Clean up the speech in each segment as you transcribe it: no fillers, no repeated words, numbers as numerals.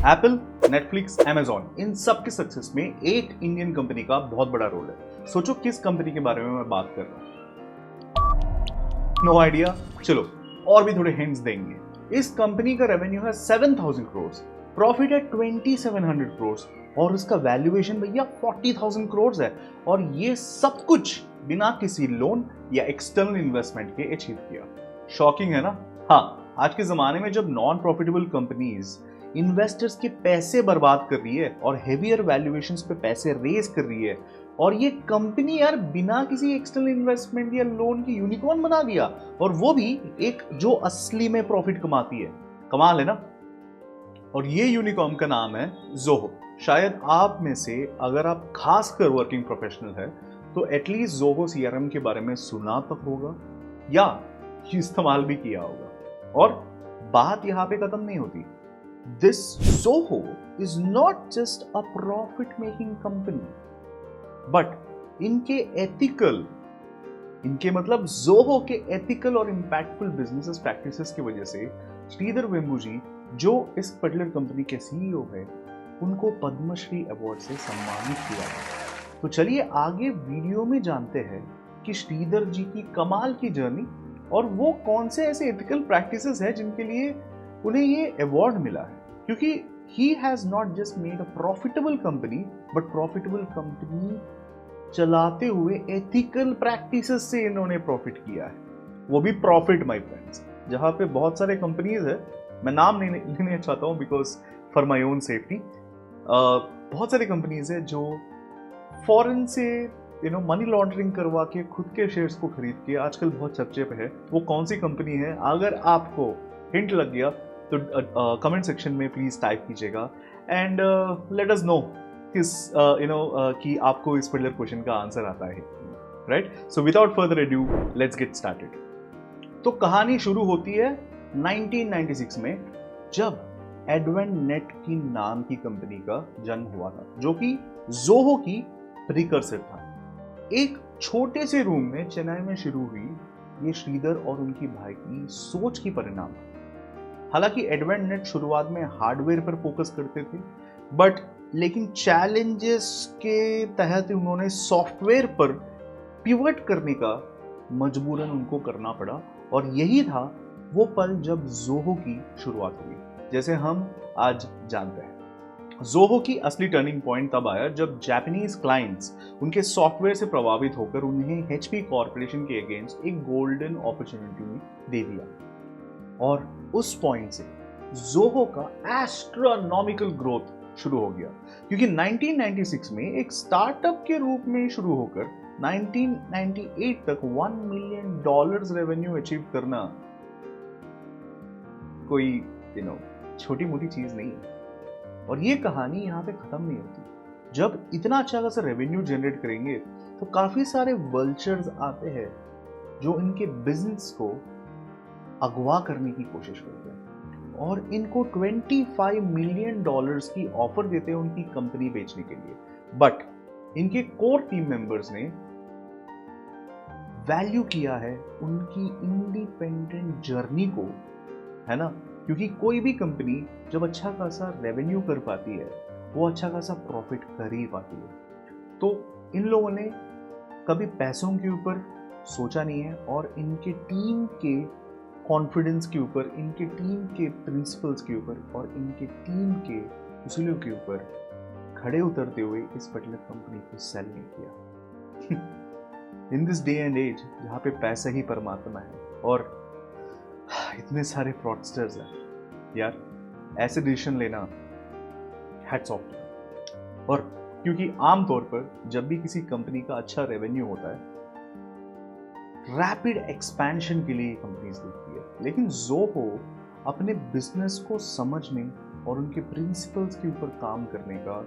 Apple, Netflix, Amazon इन सब के success में एक इंडियन कंपनी का बहुत बड़ा रोल है। सोचो किस कंपनी के बारे में मैं बात कर रहा हूं। No idea? चलो और भी थोड़े हिंट्स देंगे। इस कंपनी का रेवेन्यू है 7,000 करोड़, प्रॉफिट है 2,700 करोड़ और उसका वैल्यूएशन भैया 40,000 करोड़ है। और ये सब कुछ बिना किसी लोन या एक्सटर्नल इन्वेस्टमेंट के अचीव किया। शॉकिंग है ना? हाँ, आज के जमाने में जब नॉन प्रॉफिटेबल कंपनीज इन्वेस्टर्स के पैसे बर्बाद कर रही है और हेवियर वैल्यूएशंस पे पैसे रेज कर रही है, और ये कंपनी यार बिना किसी एक्सटर्नल इन्वेस्टमेंट या लोन की यूनिकॉर्न बना दिया, और वो भी एक जो असली में प्रॉफिट कमाती है। कमाल है ना? और ये यूनिकॉर्न का नाम है जोहो। शायद आप में से अगर आप खासकर वर्किंग प्रोफेशनल है तो एटलीस्ट जोहो सीआरएम के बारे में सुना तक होगा या इस्तेमाल भी किया होगा। और बात यहां पे खत्म नहीं होती। This Zoho is not just a profit-making company, but इनके मतलब Zoho के एथिकल और इम्पैक्टफुल बिजनेस प्रैक्टिसेस की वजह से श्रीधर वेम्बू जी, जो इस पर्टिकुलर कंपनी के सीईओ है, उनको पद्मश्री अवार्ड से सम्मानित किया गया। तो चलिए आगे वीडियो में जानते हैं कि श्रीधर जी की कमाल की जर्नी और वो कौन से ऐसे एथिकल प्रैक्टिसेस हैं जिनके लिए उन्हें ये अवार्ड मिला है। क्योंकि he has not just made a profitable company, but profitable company चलाते हुए एथिकल प्रैक्टिसेस से इन्होंने प्रॉफिट किया है, वो भी प्रॉफिट माय फ्रेंड्स। जहां पे बहुत सारे कंपनीज है, मैं नाम नहीं लेना चाहता हूं because for my own safety. बहुत सारी कंपनीज है जो फॉरेन से मनी लॉन्ड्रिंग करवा के खुद के शेयर्स को खरीद के आजकल बहुत चर्चे पे है। वो कौन सी कंपनी है? अगर आपको हिंट लग गया तो कमेंट सेक्शन में प्लीज टाइप कीजिएगा एंड लेट अस नो कि आपको इस पर्टिकुलर क्वेश्चन का आंसर आता है, right? So without further edu let's get started. तो कहानी शुरू होती है 1996 में, जब एडवेंट नेट की नाम की कंपनी का जन्म हुआ था, जो कि जोहो की प्रीकर्सर था। एक छोटे से रूम में चेन्नई में शुरू हुई ये श्रीधर और उनकी भाई की सोच की परिणाम। हालांकि एडवेंट नेट शुरुआत में हार्डवेयर पर फोकस करते थे, लेकिन चैलेंजेस के तहत उन्होंने सॉफ्टवेयर पर पिवट करने का मजबूरन उनको करना पड़ा। और यही था वो पल जब जोहो की शुरुआत हुई, जैसे हम आज जानते हैं। जोहो की असली टर्निंग पॉइंट तब आया जब जापानीज क्लाइंट्स उनके सॉफ्टवेयर से प्रभावित होकर उन्हें एचपी कॉर्पोरेशन के अगेंस्ट एक गोल्डन अपॉर्चुनिटी दे दिया। और उस पॉइंट से जोहो का एस्ट्रोनॉमिकल ग्रोथ शुरू हो गया, क्योंकि 1996 में एक स्टार्टअप के रूप में शुरू होकर 1998 तक $1 मिलियन रेवेन्यू अचीव करना कोई छोटी मोटी चीज नहीं है। और ये कहानी यहाँ पे खत्म नहीं होती। जब इतना अच्छा खासा रेवेन्यू जनरेट करेंगे तो काफी सारे वल्चर्स आते हैं जो इनके बिजनेस को अगवा करने की कोशिश करते हैं और इनको $25 मिलियन की ऑफर देते हैं उनकी कंपनी बेचने के लिए। बट इनके कोर टीम मेंबर्स ने वैल्यू किया है उनकी इंडिपेंडेंट जर्नी को, है ना? क्योंकि कोई भी कंपनी जब अच्छा खासा रेवेन्यू कर पाती है, वो अच्छा खासा प्रॉफिट कर ही पाती है। तो इन लोगों ने कभी पैसों के ऊपर सोचा नहीं है और इनके टीम के कॉन्फिडेंस के ऊपर, इनके टीम के प्रिंसिपल्स के ऊपर और इनके टीम के उसूलों के ऊपर खड़े उतरते हुए इस पर्टिकुलर कंपनी को सेल नहीं किया। In this day and age जहाँ पे पैसा ही परमात्मा है और इतने सारे फ्रॉडस्टर्स हैं यार, ऐसे डिसीजन लेना हैट्स ऑफ। और क्योंकि आमतौर पर जब भी किसी कंपनी का अच्छा रेवेन्यू होता है, रैपिड एक्सपेंशन के लिए कंपनीज देखती है, लेकिन जोहो अपने बिजनेस को समझने और उनके प्रिंसिपल्स के ऊपर काम करने का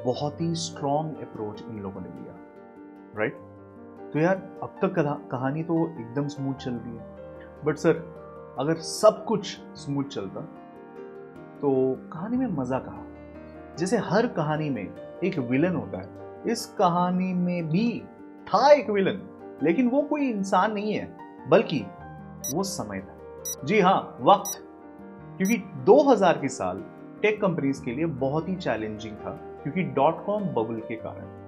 बहुत ही स्ट्रॉन्ग अप्रोच इन लोगों ने लिया, राइट? तो यार अब तक कहानी तो एकदम स्मूथ चल रही है, बट सर अगर सब कुछ स्मूथ चलता तो कहानी में मजा कहाँ? जैसे हर कहानी में एक विलन होता है, इस कहानी में भी था एक विलन, लेकिन वो कोई इंसान नहीं है बल्कि वो समय था। जी हाँ, वक्त। क्योंकि 2000 के साल टेक कंपनीज के लिए बहुत ही चैलेंजिंग था, क्योंकि .com बबल के कारण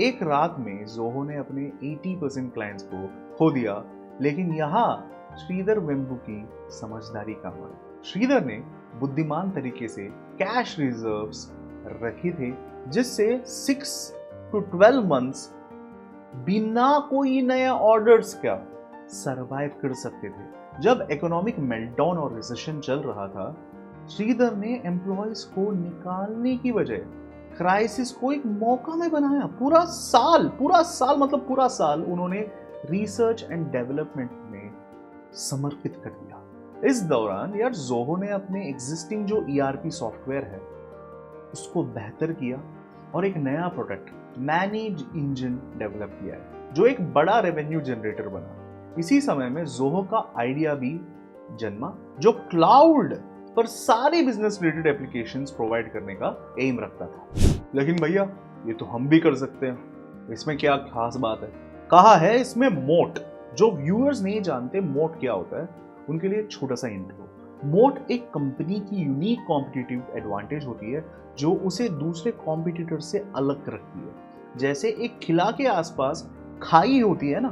एक रात में जोहो ने अपने 80% क्लाइंट्स को खो दिया। लेकिन यहाँ श्रीधर वेम्बू की समझदारी काम आई। श्रीधर ने बुद्धिमान तरीके से कैश रिजर्व्स रखे थे, जिससे 6 to 12 मंथ्स बिना कोई नया ऑर्डर्स का सरवाइव कर सकते थे। जब इकोनॉमिक मेल्टडाउन और रिसेशन चल रहा था, श्रीधर ने एम्प्लॉयज को निकालने की बजाय क्राइसिस को एक मौका में बनाया। पूरा साल मतलब पूरा साल उन्होंने रिसर्च एंड डेवलपमेंट में समर्पित कर दिया। इस दौरान यार जोहो ने अपने एग्जिस्टिंग जो ERP सॉफ्टवेयर है उसको बेहतर किया और एक नया प्रोडक्ट मैनेज इंजन डेवलप किया है, जो एक बड़ा रेवेन्यू जनरेटर बना। इसी समय में जोहो का आइडिया भी जन्मा, जो क्लाउड पर सारे बिजनेस रिलेटेड एप्लीकेशंस प्रोवाइड करने का एम रखता था। लेकिन भैया ये तो हम भी कर सकते हैं, इसमें क्या खास बात है? कहा है इसमें मोट। जो व्यूअर्स नहीं जानते मोट क्या होता है, उनके लिए छोटा सा इंट्रो। मोट एक कंपनी की यूनिक कॉम्पिटिटिव एडवांटेज होती है, जो उसे दूसरे कॉम्पिटिटर से अलग रखती है। जैसे एक किला के आसपास खाई होती है ना,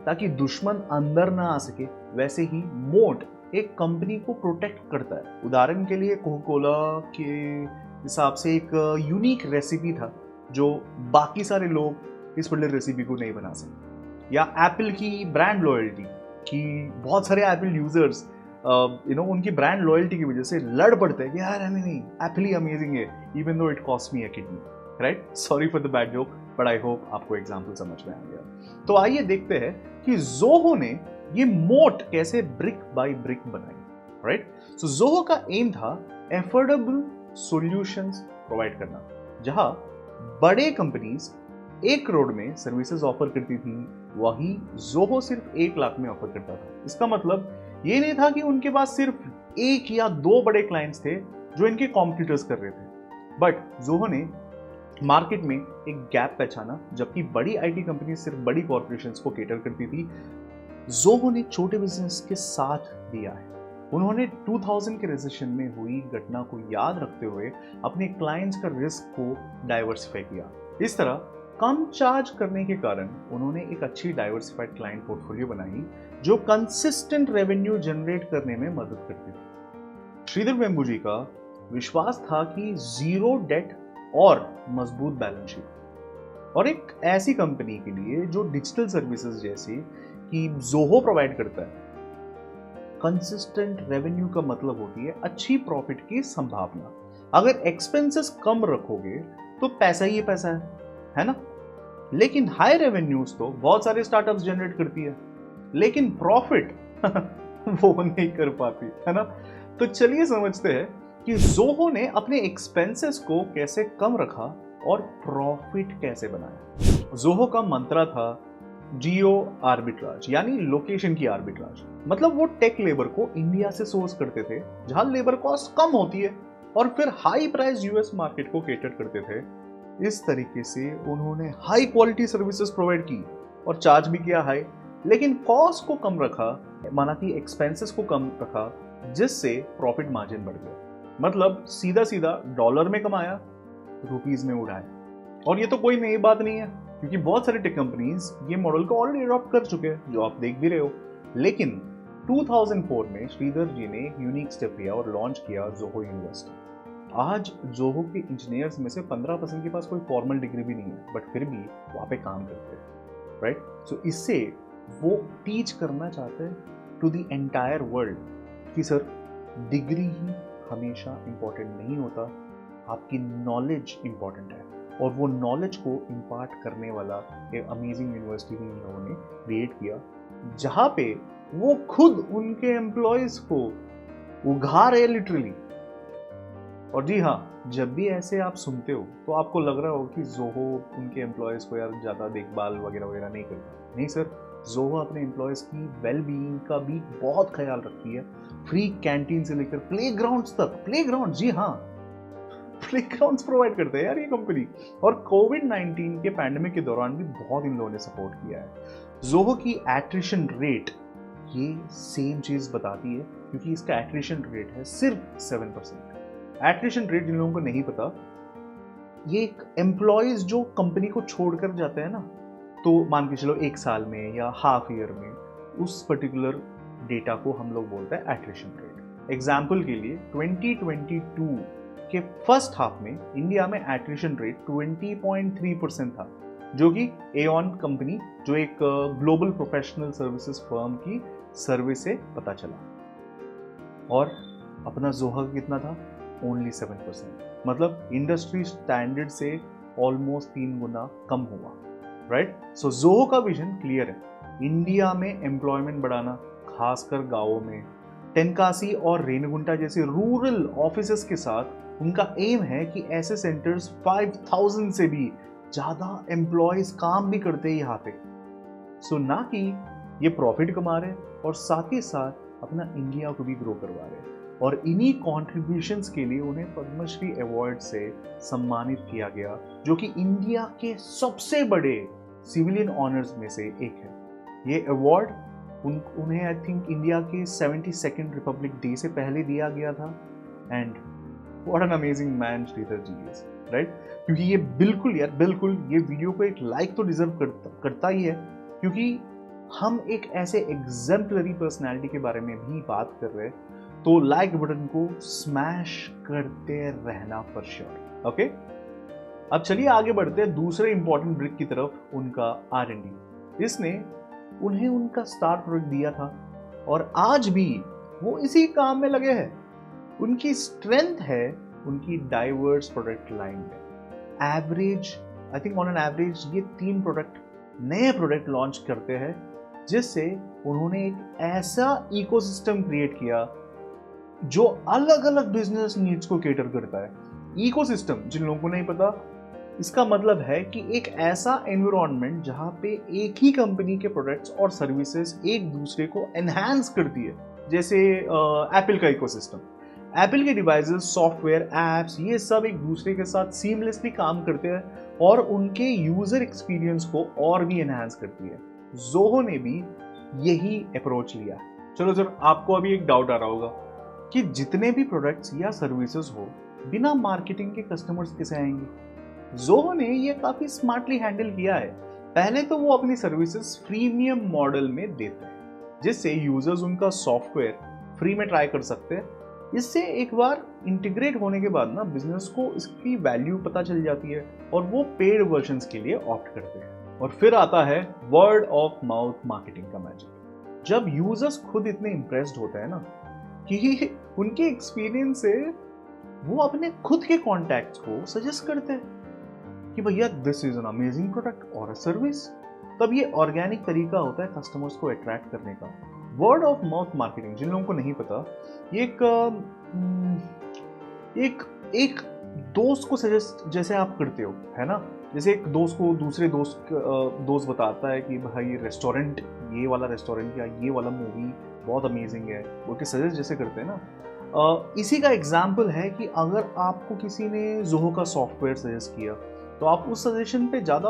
ताकि दुश्मन अंदर ना आ सके, वैसे ही मोट एक कंपनी को प्रोटेक्ट करता है। उदाहरण के लिए कोका कोला के हिसाब से एक यूनिक रेसिपी था जो बाकी सारे लोग इस पर्टिकुलर रेसिपी को नहीं बना सकते। या एप्पल की ब्रांड लॉयल्टी कि बहुत सारे एप्पल यूजर्स उनकी ब्रांड लॉयल्टी की वजह से लड़ पड़ते हैं कि यार नहीं एप्पल ही अमेजिंग है, even though it cost me a kidney, right? Sorry for the bad joke, but I hope आपको एग्जांपल समझ में आ गया। तो आइए देखते हैं कि जोहो ने ये मोट कैसे ब्रिक बाय ब्रिक बनाई, राइट? सो जोहो का एम था एफोर्डेबल सॉल्यूशंस प्रोवाइड करना। जहां बड़े कंपनीज 1 करोड़ में सर्विसेज ऑफर करती थी, वही जोहो सिर्फ 1 लाख में ऑफर करता था। इसका मतलब ये नहीं था कि उनके पास सिर्फ 1 या 2 बड़े क्लाइंट्स थे जो इनके कॉम्पिटिटर्स कर रहे थे, बट जोहो ने मार्केट में एक गैप पहचाना। जबकि बड़ी आईटी कंपनी सिर्फ बड़ी कॉर्पोरेशंस को केटर करती थी, जोहो ने छोटे बिजनेस के साथ दिया है। उन्होंने 2000 के रिसेशन में हुई घटना को याद रखते हुए अपने क्लाइंट्स का रिस्क को डाइवर्सिफाई किया। इस तरह कम चार्ज करने के कारण उन्होंने एक अच्छी डाइवर्सिफाइड क्लाइंट पोर्टफोलियो बनाई, जो कंसिस्टेंट रेवेन्यू जनरेट करने में मदद करती थी। श्रीधर वेम्बू जी का विश्वास था कि जीरो डेट और मजबूत बैलेंस शीट, और एक ऐसी कंपनी के लिए जो डिजिटल सर्विसेज जैसी कि जोहो प्रोवाइड करता है, कंसिस्टेंट रेवेन्यू का मतलब होती है अच्छी प्रॉफिट की संभावना। अगर एक्सपेंसेस कम रखोगे तो पैसा ही पैसा है ना? लेकिन हाई रेवेन्यूज तो बहुत सारे स्टार्टअप्स जनरेट करती है, लेकिन प्रॉफिट वो नहीं कर पाती, है ना? तो चलिए समझते हैं कि जोहो ने अपने एक्सपेंसेस को कैसे कम रखा और प्रॉफिट कैसे बनाया। जोहो का मंत्रा था जियो आर्बिट्राज, यानी लोकेशन की आर्बिट्राज। मतलब वो टेक लेबर को इंडिया से सोर्स करते थे जहां लेबर कॉस्ट कम होती है, और फिर हाई प्राइस यूएस मार्केट को केटर करते थे। इस तरीके से उन्होंने हाई क्वालिटी सर्विसेज प्रोवाइड की और चार्ज भी किया हाई, लेकिन कॉस्ट को कम रखा, माना कि एक्सपेंसेस को कम रखा, जिससे प्रॉफिट मार्जिन बढ़ गया। मतलब सीधा सीधा डॉलर में कमाया, रुपीज में उड़ाया। और ये तो कोई नई बात नहीं है, क्योंकि बहुत सारे टेक कंपनीज ये मॉडल को ऑलरेडी अडॉप्ट कर चुके हैं, जो आप देख भी रहे हो। लेकिन 2004 में श्रीधर जी ने एक यूनिक स्टेप लिया और लॉन्च किया जोहो यूनिवर्सिटी। आज जोहो के इंजीनियर्स में से 15% के पास कोई फॉर्मल डिग्री भी नहीं है, बट फिर भी वहाँ पे काम करते हैं, राइट? सो इससे वो टीच करना चाहते हैं टू द एंटायर वर्ल्ड कि सर डिग्री ही हमेशा इंपॉर्टेंट नहीं होता, आपकी नॉलेज इंपॉर्टेंट है। और वो नॉलेज को इम्पार्ट करने वाला एक अमेजिंग यूनिवर्सिटी भी इन लोगों ने क्रिएट किया, जहाँ पे वो खुद उनके एम्प्लॉयज को उघा रहे लिटरली। और जी हाँ, जब भी ऐसे आप सुनते हो तो आपको लग रहा हो कि जोहो उनके एम्प्लॉयज को यार ज़्यादा देखभाल वगैरह वगैरह नहीं करता। नहीं सर, जोहो अपने एम्प्लॉयज की वेल बीइंग का भी बहुत ख्याल रखती है। फ्री कैंटीन से लेकर प्लेग्राउंड्स तक, प्लेग्राउंड, जी हाँ, प्लेग्राउंड्स प्रोवाइड करते हैं यार ये कंपनी। और कोविड-19 के पैंडेमिक के दौरान भी बहुत इन लोगों ने सपोर्ट किया है। जोहो की एट्रिशन रेट ये सेम चीज बताती है, क्योंकि इसका एट्रिशन रेट है सिर्फ 7%। एट्रिशन रेट जिन लोगों को नहीं पता, ये एक एम्प्लॉयज जो कंपनी को छोड़कर जाते हैं ना, तो मान के चलो 1 साल में या हाफ ईयर में, उस पर्टिकुलर डेटा को हम लोग बोलते हैं एट्रिशन रेट। एग्जाम्पल के लिए 2022 के फर्स्ट हाफ में इंडिया में एट्रिशन रेट 20.3% था, जो कि एऑन कंपनी, जो एक ग्लोबल प्रोफेशनल सर्विसेज फर्म की सर्वे से पता चला। और अपना जोहा कितना था? ओनली 7%, मतलब इंडस्ट्री स्टैंडर्ड से ऑलमोस्ट 3 गुना कम हुआ, राइट। सो जोहो का विजन क्लियर है, इंडिया में एम्प्लॉयमेंट बढ़ाना, खासकर गांवों में। तेनकासी और रेनीगुंटा जैसे रूरल ऑफिसेस के साथ उनका एम है कि ऐसे सेंटर्स 5000 से भी ज़्यादा एम्प्लॉयज काम भी करते हैं यहाँ पे। सो ना कि ये प्रॉफिट कमा रहे और साथ ही साथ अपना इंडिया को भी ग्रो करवा रहे, और इन्हीं कॉन्ट्रीब्यूशंस के लिए उन्हें पद्मश्री अवार्ड से सम्मानित किया गया, जो कि इंडिया के सबसे बड़े सिविलियन ऑनर्स में से एक है। ये अवार्ड उन्हें आई थिंक इंडिया के 72nd रिपब्लिक डे से पहले दिया गया था। And what an amazing man Shridhar ji is, right. क्योंकि ये बिल्कुल ये वीडियो को एक लाइक तो डिजर्व करता ही है, क्योंकि हम एक ऐसे एग्जेम्पलरी पर्सनैलिटी के बारे में भी बात कर रहे हैं, तो लाइक बटन को स्मैश करते रहना फॉर श्योर। ओके, अब चलिए आगे बढ़ते हैं दूसरे इंपॉर्टेंट ब्रिक की तरफ, उनका R&D। इसने उन्हें उनका स्टार प्रोडक्ट दिया था और आज भी वो इसी काम में लगे हैं। उनकी स्ट्रेंथ है उनकी डाइवर्स प्रोडक्ट लाइन में। Average I think on an average ये 3 नए प्रोडक्ट लॉन्च करते हैं, जिससे उन्होंने एक ऐसा इकोसिस्टम क्रिएट किया जो अलग अलग बिजनेस नीड्स को केटर करता है। इकोसिस्टम जिन लोगों को नहीं पता, इसका मतलब है कि एक ऐसा एनवायरनमेंट जहां पे एक ही कंपनी के प्रोडक्ट्स और सर्विसेज एक दूसरे को एनहांस करती है। जैसे एप्पल का इकोसिस्टम, एप्पल के डिवाइसेस, सॉफ्टवेयर, एप्स, ये सब एक दूसरे के साथ सीमलेसली काम करते हैं और उनके यूजर एक्सपीरियंस को और भी एनहांस करती है। जोहो ने भी यही अप्रोच लिया। चलो सर, आपको अभी एक डाउट आ रहा होगा कि जितने भी प्रोडक्ट्स या सर्विसेज हो, बिना मार्केटिंग के कस्टमर्स कैसे आएंगे। जोहो ने ये काफी स्मार्टली हैंडल किया है। पहले तो वो अपनी सर्विसेज फ्रीमियम मॉडल में देते हैं, जिससे यूजर्स उनका सॉफ्टवेयर फ्री में ट्राई कर सकते हैं। इससे एक बार इंटीग्रेट होने के बाद ना बिजनेस को इसकी वैल्यू पता चल जाती है और वो पेड वर्जन्स के लिए ऑप्ट करते हैं। और फिर आता है वर्ड ऑफ माउथ मार्केटिंग का मैजिक। जब यूजर्स खुद इतने इंप्रेस्ड होते हैं ना कि उनके एक्सपीरियंस से वो अपने खुद के कॉन्टैक्ट्स को सजेस्ट करते हैं कि भैया this is an amazing product और अ सर्विस, तब ये ऑर्गेनिक तरीका होता है कस्टमर्स को अट्रैक्ट करने का। वर्ड ऑफ माउथ मार्केटिंग जिन लोगों को नहीं पता, ये एक दोस्त को सजेस्ट जैसे आप करते हो, है ना। जैसे एक दोस्त को दूसरे दोस्त बताता है कि भाई रेस्टोरेंट, ये वाला रेस्टोरेंट या ये वाला मूवी बहुत अमेजिंग है, वो के सजेस्ट जैसे करते हैं ना। इसी का एग्जाम्पल है कि अगर आपको किसी ने जोहो का सॉफ्टवेयर सजेस्ट किया, तो आप उस सजेशन पे ज़्यादा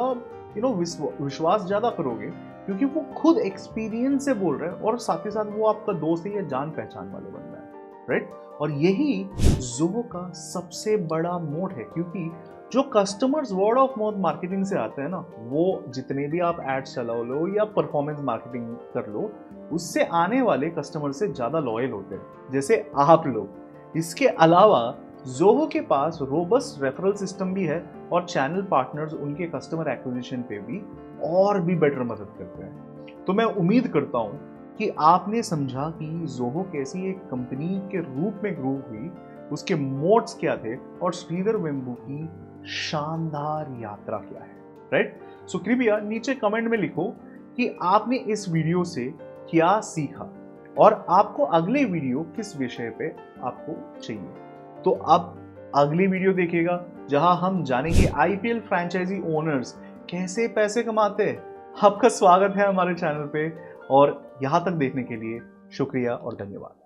विश्वास ज़्यादा करोगे, क्योंकि वो खुद एक्सपीरियंस से बोल रहे हैं और साथ ही साथ वो आपका दोस्त है या जान पहचान वाले बन रहा है, राइट। और यही जोहो का सबसे बड़ा मोड है, क्योंकि जो customers word of mouth marketing से आते हैं ना, वो जितने भी आप एड्स चला लो या परफॉर्मेंस मार्केटिंग कर लो, उससे आने वाले कस्टमर से ज़्यादा लॉयल होते हैं, जैसे आप लोग। इसके अलावा जोहो के पास रोबस्ट रेफरल सिस्टम भी है और चैनल पार्टनर्स उनके कस्टमर एक्विजिशन पे भी और भी बेटर मदद करते हैं। तो मैं उम्मीद करता हूँ कि आपने समझा कि जोहो कैसी एक कंपनी के रूप में ग्रो हुई, उसके मोड्स क्या थे और श्रीधर वेम्बू की शानदार यात्रा क्या है, राइट। सो कृपया नीचे कमेंट में लिखो कि आपने इस वीडियो से क्या सीखा और आपको अगले वीडियो किस विषय पे आपको चाहिए। तो अब अगली वीडियो देखिएगा, जहां हम जानेंगे IPL फ्रैंचाइजी ओनर्स कैसे पैसे कमाते हैं। आपका स्वागत है हमारे चैनल पे, और यहां तक देखने के लिए शुक्रिया और धन्यवाद।